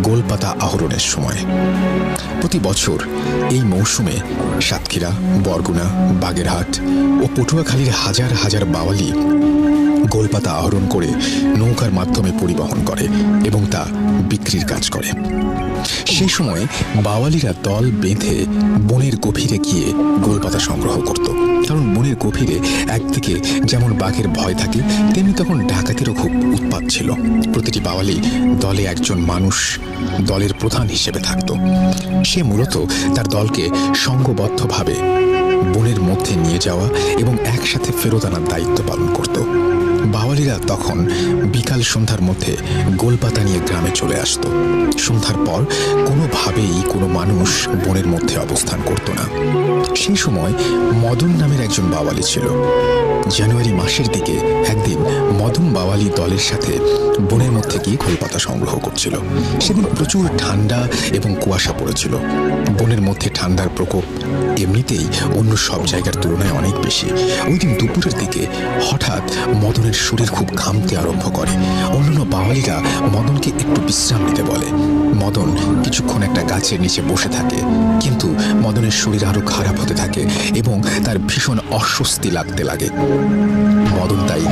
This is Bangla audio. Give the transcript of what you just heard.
গোলপাতা আহরণের সময়। প্রতি বছর এই মৌসুমে সাতক্ষীরা, বরগুনা, বাগেরহাট ও পটুয়াখালীর হাজার হাজার বাওয়ালি গোলপাতা আহরণ করে নৌকার মাধ্যমে পরিবহন করে এবং তা বিক্রির কাজ করে। সেই সময় বাওয়ালিরা দল বেঁধে বনের গভীরে গিয়ে গোলপাতা সংগ্রহ করত, কারণ বনের গভীরে একদিকে যেমন বাঘের ভয় থাকে, তেমনি তখন ডাকাতেরও খুব উৎপাত ছিল। প্রতিটি বাওয়ালি দলে একজন মানুষ দলের প্রধান হিসেবে থাকত। সে মূলত তার দলকে সংঘবদ্ধভাবে বনের মধ্যে নিয়ে যাওয়া এবং একসাথে ফেরত আনার দায়িত্ব পালন করত। বাওয়ালিরা তখন বিকাল সন্ধ্যার মধ্যে গোলপাতা নিয়ে গ্রামে চলে আসত। সন্ধ্যার পর কোনোভাবেই কোনো মানুষ বনের মধ্যে অবস্থান করত না। সেই সময় মদন নামের একজন বাওয়ালি ছিল। জানুয়ারি মাসের দিকে একদিন মদন বাওয়ালি দলের সাথে বনের মধ্যে গিয়ে গোলপাতা সংগ্রহ করছিল। সেদিন প্রচুর ঠান্ডা এবং কুয়াশা পড়েছিল। বনের মধ্যে ঠান্ডার প্রকোপ এমনিতেই অন্য সব জায়গার তুলনায় অনেক বেশি। ওই দিন দুপুরের দিকে হঠাৎ মদনের শরীর খুব ঘামতে আরম্ভ করে। অন্যান্য বাওয়ালিরা মদনকে একটু বিশ্রাম নিতে বলে। মদন কিছুক্ষণ একটা গাছের নিচে বসে থাকে, কিন্তু মদনের শরীর আরো খারাপ হতে থাকে এবং তার ভীষণ অস্বস্তি লাগতে লাগে। মদন তাই